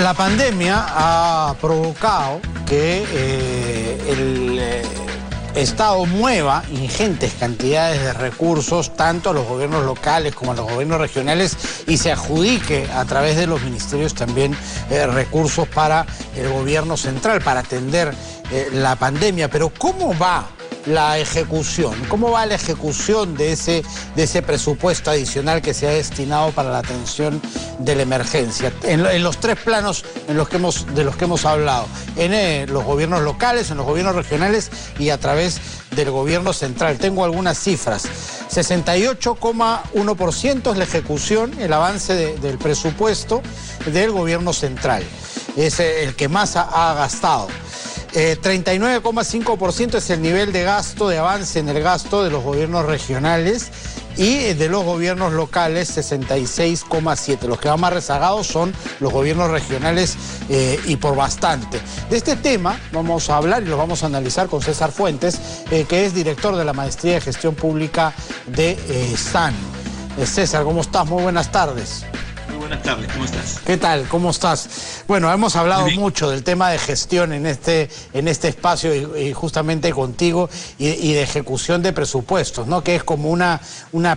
La pandemia ha provocado que el Estado mueva ingentes cantidades de recursos, tanto a los gobiernos locales como a los gobiernos regionales, y se adjudique a través de los ministerios también recursos para el gobierno central, para atender la pandemia. Pero ¿cómo va la ejecución? ¿Cómo va la ejecución de ese presupuesto adicional que se ha destinado para la atención de la emergencia? En los tres planos de los que hemos hablado, en los gobiernos locales, en los gobiernos regionales y a través del gobierno central. Tengo algunas cifras. 68,1% es la ejecución, el avance del presupuesto del gobierno central. Es el que más ha gastado. 39,5% es el nivel de gasto, de avance en el gasto de los gobiernos regionales, y de los gobiernos locales 66,7%. Los que van más rezagados son los gobiernos regionales y por bastante. De este tema vamos a hablar y lo vamos a analizar con César Fuentes, que es director de la Maestría de Gestión Pública de SAN. César, ¿cómo estás? Muy buenas tardes. Buenas tardes, ¿cómo estás? ¿Qué tal? ¿Cómo estás? Bueno, hemos hablado mucho del tema de gestión en este espacio y justamente contigo y de ejecución de presupuestos, ¿no? Que es como una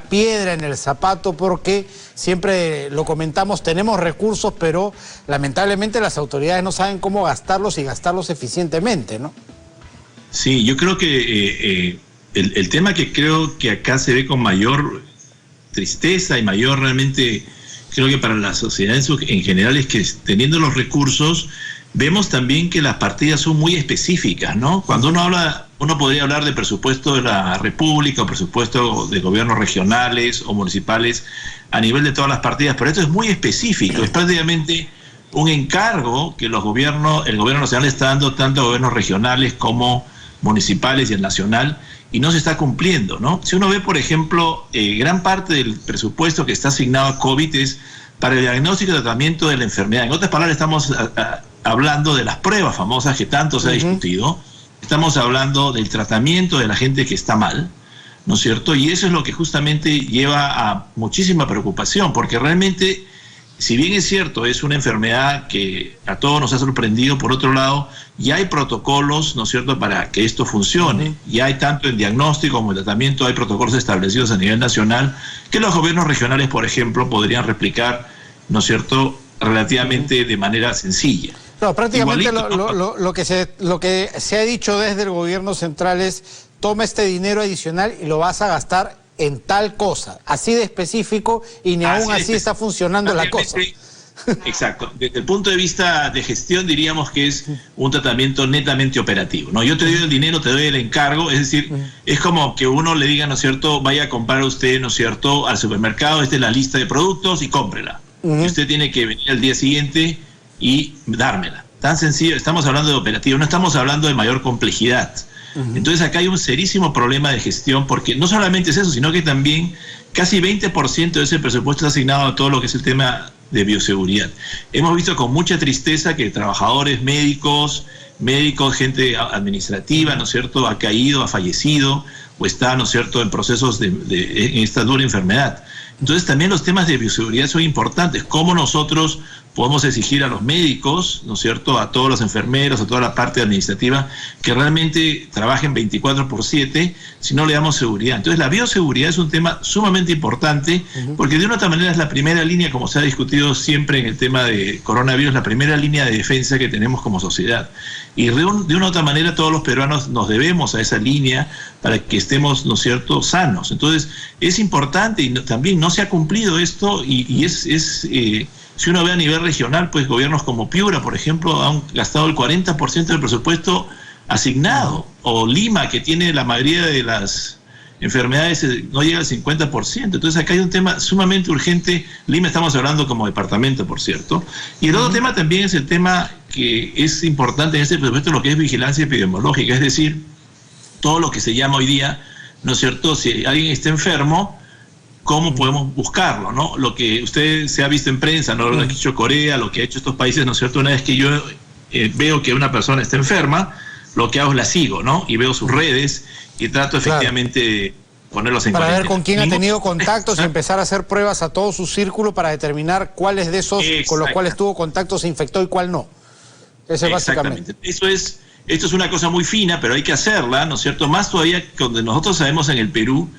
piedra en el zapato, porque siempre lo comentamos, tenemos recursos, pero lamentablemente las autoridades no saben cómo gastarlos y gastarlos eficientemente, ¿no? Sí, yo creo que el tema que creo que acá se ve con mayor tristeza y mayor realmente... Creo que para la sociedad en general es que teniendo los recursos, vemos también que las partidas son muy específicas, ¿no? Cuando uno podría hablar de presupuesto de la República o presupuesto de gobiernos regionales o municipales a nivel de todas las partidas, pero esto es muy específico, es prácticamente un encargo que el gobierno nacional está dando tanto a gobiernos regionales como municipales y el nacional, y no se está cumpliendo, ¿no? Si uno ve, por ejemplo, gran parte del presupuesto que está asignado a COVID es para el diagnóstico y tratamiento de la enfermedad. En otras palabras, estamos hablando de las pruebas famosas que tanto se ha discutido. Estamos hablando del tratamiento de la gente que está mal, ¿no es cierto? Y eso es lo que justamente lleva a muchísima preocupación, porque realmente, si bien es cierto, es una enfermedad que a todos nos ha sorprendido, por otro lado, ya hay protocolos, ¿no es cierto?, para que esto funcione. Ya hay tanto en diagnóstico como en tratamiento, hay protocolos establecidos a nivel nacional que los gobiernos regionales, por ejemplo, podrían replicar, ¿no es cierto?, relativamente de manera sencilla. No, prácticamente lo que se ha dicho desde el gobierno central es: toma este dinero adicional y lo vas a gastar en tal cosa, así de específico, y ni aún así está funcionando la cosa. Exacto. Desde el punto de vista de gestión diríamos que es un tratamiento netamente operativo, ¿no? Yo te doy el dinero, te doy el encargo, es decir, es como que uno le diga, ¿no es cierto?, vaya a comprar usted, ¿no es cierto?, al supermercado, esta es la lista de productos y cómprela. Y usted tiene que venir al día siguiente y dármela. Tan sencillo, estamos hablando de operativo, no estamos hablando de mayor complejidad. Entonces acá hay un serísimo problema de gestión, porque no solamente es eso, sino que también casi 20% de ese presupuesto está asignado a todo lo que es el tema de bioseguridad. Hemos visto con mucha tristeza que trabajadores médicos, gente administrativa, ¿no es cierto?, ha caído, ha fallecido o está, ¿no es cierto?, en procesos en esta dura enfermedad. Entonces también los temas de bioseguridad son importantes. ¿Cómo nosotros podemos exigir a los médicos, ¿no es cierto?, a todos los enfermeros, a toda la parte administrativa, que realmente trabajen 24/7 si no le damos seguridad? Entonces la bioseguridad es un tema sumamente importante, porque de una otra manera es la primera línea, como se ha discutido siempre en el tema de coronavirus, la primera línea de defensa que tenemos como sociedad. Y de una u otra manera todos los peruanos nos debemos a esa línea para que estemos, ¿no es cierto?, sanos. Entonces es importante, y también no se ha cumplido esto, y si uno ve a nivel regional, pues gobiernos como Piura, por ejemplo, han gastado el 40% del presupuesto asignado, o Lima, que tiene la mayoría de las enfermedades, no llega al 50%. Entonces acá hay un tema sumamente urgente. Lima estamos hablando como departamento, por cierto. Y el otro tema también es el tema que es importante en este presupuesto, lo que es vigilancia epidemiológica, es decir, todo lo que se llama hoy día, ¿no es cierto?, si alguien está enfermo, ¿cómo podemos buscarlo, no? Lo que usted se ha visto en prensa, ¿no?, lo que ha hecho Corea, lo que ha hecho estos países, ¿no es cierto? Una vez que yo veo que una persona está enferma, lo que hago es la sigo, ¿no?, y veo sus redes y trato efectivamente ponerlos en para cuarentena. ver con quién ha tenido contactos y empezar a hacer pruebas a todo su círculo para determinar cuáles de esos con los cuales tuvo contacto se infectó y cuál no. Eso es básicamente. Esto es una cosa muy fina, pero hay que hacerla, ¿no es cierto? Más todavía cuando nosotros sabemos en el Perú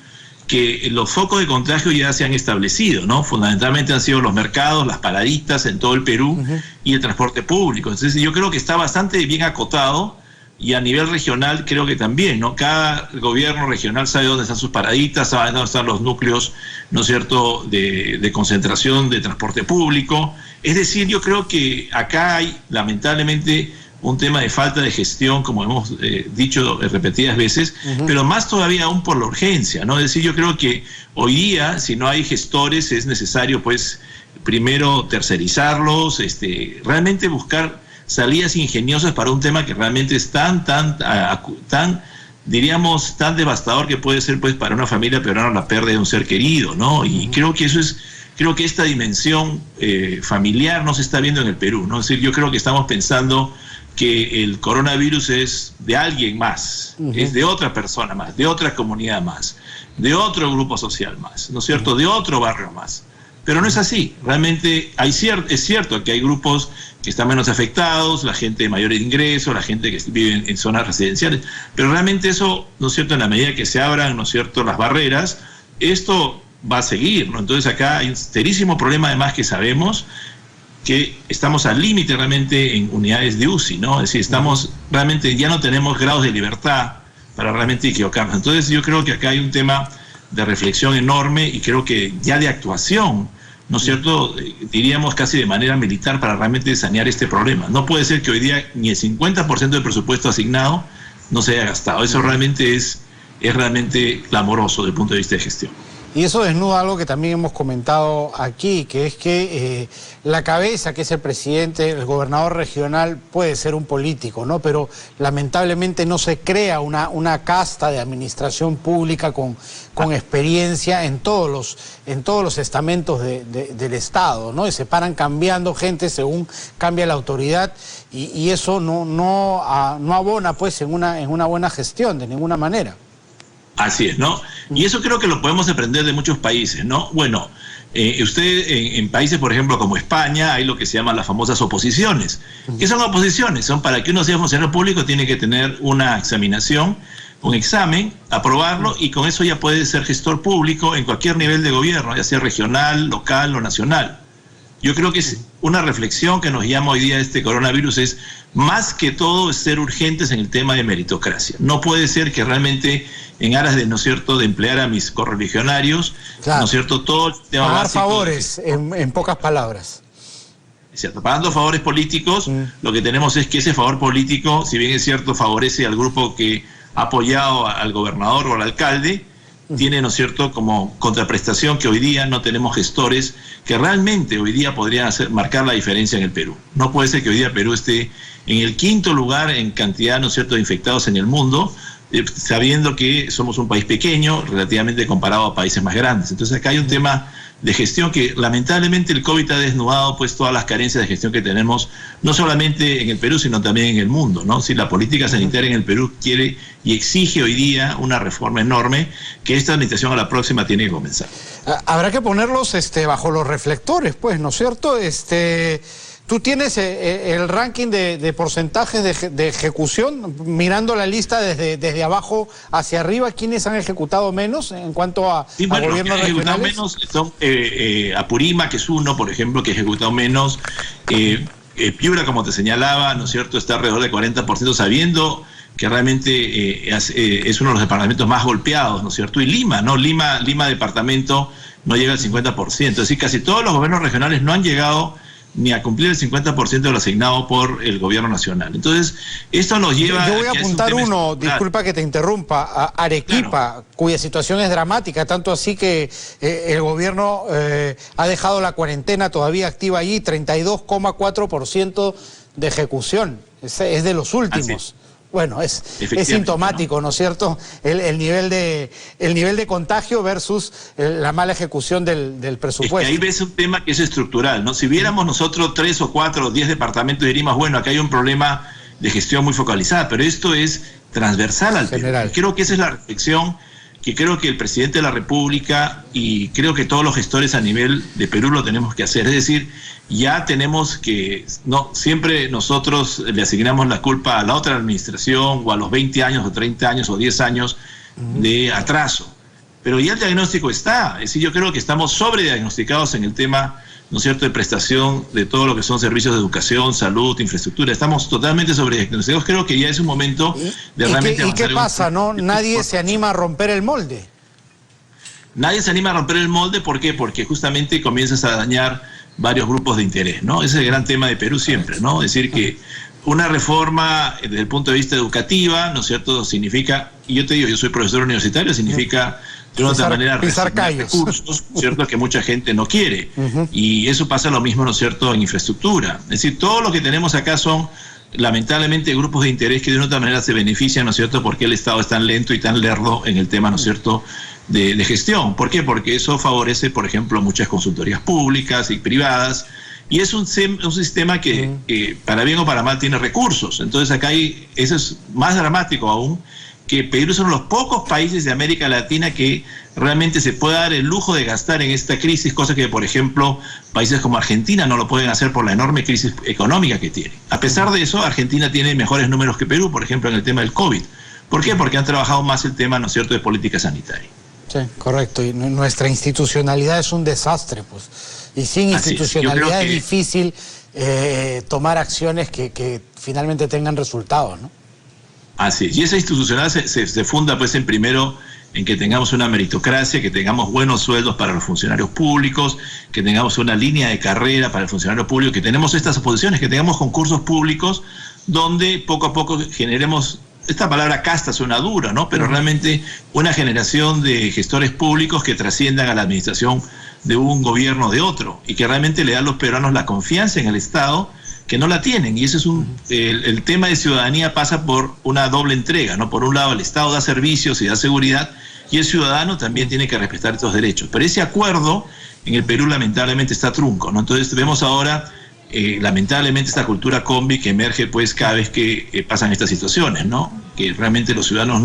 que los focos de contagio ya se han establecido, ¿no? Fundamentalmente han sido los mercados, las paradistas en todo el Perú y el transporte público. Entonces yo creo que está bastante bien acotado y a nivel regional creo que también, ¿no? Cada gobierno regional sabe dónde están sus paradistas, sabe dónde están los núcleos, ¿no es cierto?, de concentración de transporte público. Es decir, yo creo que acá hay lamentablemente un tema de falta de gestión, como hemos dicho repetidas veces, pero más todavía aún por la urgencia, ¿no? Es decir, yo creo que hoy día, si no hay gestores, es necesario, pues, primero tercerizarlos, realmente buscar salidas ingeniosas para un tema que realmente es tan diríamos, tan devastador que puede ser, pues, para una familia peruana la pérdida de un ser querido, ¿no? Y creo que creo que esta dimensión familiar no se está viendo en el Perú, ¿no? Es decir, yo creo que estamos pensando que el coronavirus es de alguien más, es de otra persona más, de otra comunidad más, de otro grupo social más, ¿no es cierto?, de otro barrio más. Pero no es así, realmente es cierto que hay grupos que están menos afectados, la gente de mayores ingresos, la gente que vive en zonas residenciales, pero realmente eso, ¿no es cierto?, en la medida que se abran, ¿no es cierto?, las barreras, esto va a seguir, ¿no? Entonces acá hay un serísimo problema además que sabemos, que estamos al límite realmente en unidades de UCI, ¿no? Es decir, estamos realmente, ya no tenemos grados de libertad para realmente equivocarnos. Entonces yo creo que acá hay un tema de reflexión enorme y creo que ya de actuación, ¿no es cierto?, diríamos casi de manera militar para realmente sanear este problema. No puede ser que hoy día ni el 50% del presupuesto asignado no se haya gastado. Eso realmente es realmente clamoroso desde el punto de vista de gestión. Y eso desnuda algo que también hemos comentado aquí, que es que la cabeza, que es el presidente, el gobernador regional, puede ser un político, ¿no? Pero lamentablemente no se crea una casta de administración pública con experiencia en todos los estamentos del Estado, ¿no? Y se paran cambiando gente según cambia la autoridad y eso no abona, pues, en una buena gestión de ninguna manera. Así es, ¿no? Y eso creo que lo podemos aprender de muchos países, ¿no? Bueno, usted en países, por ejemplo, como España, hay lo que se llaman las famosas oposiciones. ¿Qué son oposiciones? Son para que uno sea funcionario público tiene que tener una examinación, un examen, aprobarlo y con eso ya puede ser gestor público en cualquier nivel de gobierno, ya sea regional, local o nacional. Yo creo que es una reflexión que nos llama hoy día este coronavirus, es más que todo es ser urgentes en el tema de meritocracia. No puede ser que realmente en aras de, ¿no es cierto?, de emplear a mis correligionarios, claro, ¿no es cierto?, todo el tema pagar básico favores, en pocas palabras. Es cierto, pagando favores políticos, lo que tenemos es que ese favor político, si bien es cierto, favorece al grupo que ha apoyado al gobernador o al alcalde, tiene, ¿no es cierto?, como contraprestación que hoy día no tenemos gestores que realmente hoy día podrían marcar la diferencia en el Perú. No puede ser que hoy día Perú esté en el 5º lugar en cantidad, ¿no es cierto?, de infectados en el mundo, sabiendo que somos un país pequeño relativamente comparado a países más grandes. Entonces acá hay un tema de gestión que lamentablemente el COVID ha desnudado, pues, todas las carencias de gestión que tenemos, no solamente en el Perú, sino también en el mundo, ¿no? Si la política sanitaria en el Perú quiere y exige hoy día una reforma enorme, que esta administración a la próxima tiene que comenzar. Habrá que ponerlos bajo los reflectores, pues, ¿no es cierto? Tú tienes el ranking de porcentajes de ejecución, mirando la lista desde abajo hacia arriba, ¿quiénes han ejecutado menos en cuanto a gobiernos regionales? Menos son Apurímac, que es uno, por ejemplo, que ha ejecutado menos. Piura, como te señalaba, ¿no es cierto?, está alrededor del 40%, sabiendo que realmente es uno de los departamentos más golpeados, ¿no es cierto? Y Lima, ¿no? Lima departamento no llega al 50%, es decir, casi todos los gobiernos regionales no han llegado ni a cumplir el 50% de lo asignado por el gobierno nacional. Entonces, esto nos lleva... Yo voy a apuntar uno, disculpa que te interrumpa, a Arequipa, claro, cuya situación es dramática, tanto así que el gobierno ha dejado la cuarentena todavía activa allí, 32,4% de ejecución, es de los últimos. Bueno, es sintomático, ¿no es cierto?, el nivel de contagio versus la mala ejecución del presupuesto. Es que ahí ves un tema que es estructural, ¿no? Si viéramos nosotros 3 o 4 o 10 departamentos, diríamos, bueno, acá hay un problema de gestión muy focalizada, pero esto es transversal al tema. Creo que esa es la reflexión que creo que el presidente de la República y creo que todos los gestores a nivel de Perú lo tenemos que hacer. Es decir, ya tenemos que, no siempre nosotros le asignamos la culpa a la otra administración o a los 20 años o 30 años o 10 años de atraso. Pero ya el diagnóstico está. Es decir, yo creo que estamos sobrediagnosticados en el tema, ¿no es cierto?, de prestación de todo lo que son servicios de educación, salud, infraestructura. Estamos totalmente sobrediagnosticados. Creo que ya es un momento de realmente... ¿Y qué pasa, no? Nadie se anima a romper el molde. Nadie se anima a romper el molde, ¿por qué? Porque justamente comienzas a dañar varios grupos de interés, ¿no? Ese es el gran tema de Perú siempre, ¿no? Es decir, que una reforma desde el punto de vista educativa, ¿no es cierto?, significa, y yo te digo, yo soy profesor universitario, significa de otra manera resignar recursos, ¿cierto?, que mucha gente no quiere. Y eso pasa lo mismo, ¿no es cierto?, en infraestructura. Es decir, todo lo que tenemos acá son, lamentablemente, grupos de interés que de una otra manera se benefician, ¿no es cierto?, porque el Estado es tan lento y tan lerdo en el tema, ¿no es cierto?, de gestión. ¿Por qué? Porque eso favorece, por ejemplo, muchas consultorías públicas y privadas, y es un sistema que para bien o para mal tiene recursos. Entonces acá eso es más dramático aún, que Perú es uno de los pocos países de América Latina que realmente se puede dar el lujo de gastar en esta crisis, cosa que, por ejemplo, países como Argentina no lo pueden hacer por la enorme crisis económica que tiene. A pesar de eso, Argentina tiene mejores números que Perú, por ejemplo, en el tema del COVID. ¿Por qué? Porque han trabajado más el tema, ¿no es cierto?, de política sanitaria. Sí, correcto. Y nuestra institucionalidad es un desastre, pues. Y sin institucionalidad es difícil tomar acciones que finalmente tengan resultados, ¿no? Así es. Y esa institucionalidad se funda, pues, primero en que tengamos una meritocracia, que tengamos buenos sueldos para los funcionarios públicos, que tengamos una línea de carrera para el funcionario público, que tenemos estas oposiciones, que tengamos concursos públicos donde poco a poco generemos, esta palabra casta suena dura, ¿no?, pero realmente una generación de gestores públicos que trasciendan a la administración de un gobierno o de otro, y que realmente le dan a los peruanos la confianza en el Estado, que no la tienen. Y ese es el tema de ciudadanía pasa por una doble entrega, ¿no? Por un lado, el Estado da servicios y da seguridad, y el ciudadano también tiene que respetar estos derechos. Pero ese acuerdo en el Perú lamentablemente está trunco, ¿no? Entonces vemos ahora, lamentablemente, esta cultura combi que emerge, pues, cada vez que pasan estas situaciones, ¿no? Que realmente los ciudadanos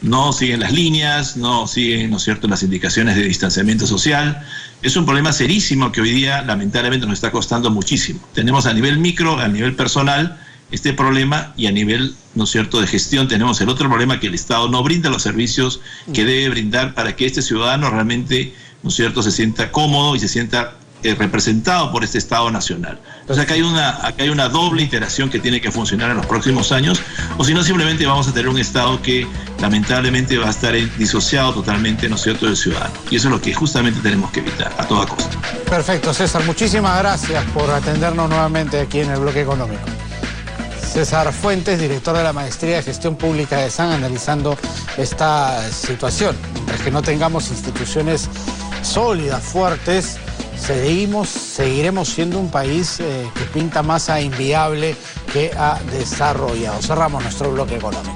no siguen las líneas, no siguen, ¿no es cierto?, las indicaciones de distanciamiento social. Es un problema serísimo que hoy día lamentablemente nos está costando muchísimo. Tenemos a nivel micro, a nivel personal, este problema, y a nivel, ¿no es cierto?, de gestión tenemos el otro problema, que el Estado no brinda los servicios que debe brindar para que este ciudadano realmente, ¿no es cierto?, se sienta cómodo y se sienta representado por este Estado nacional. Entonces acá hay una doble interacción que tiene que funcionar en los próximos años, o si no, simplemente vamos a tener un Estado que lamentablemente va a estar disociado totalmente, ¿no es cierto?, del ciudadano. Y eso es lo que justamente tenemos que evitar a toda costa. Perfecto, César. Muchísimas gracias por atendernos nuevamente aquí en el Bloque Económico. César Fuentes, director de la Maestría de Gestión Pública de SAN, analizando esta situación. Mientras que no tengamos instituciones sólidas, fuertes, seguiremos siendo un país que pinta más a inviable que a desarrollado. Cerramos nuestro Bloque Económico.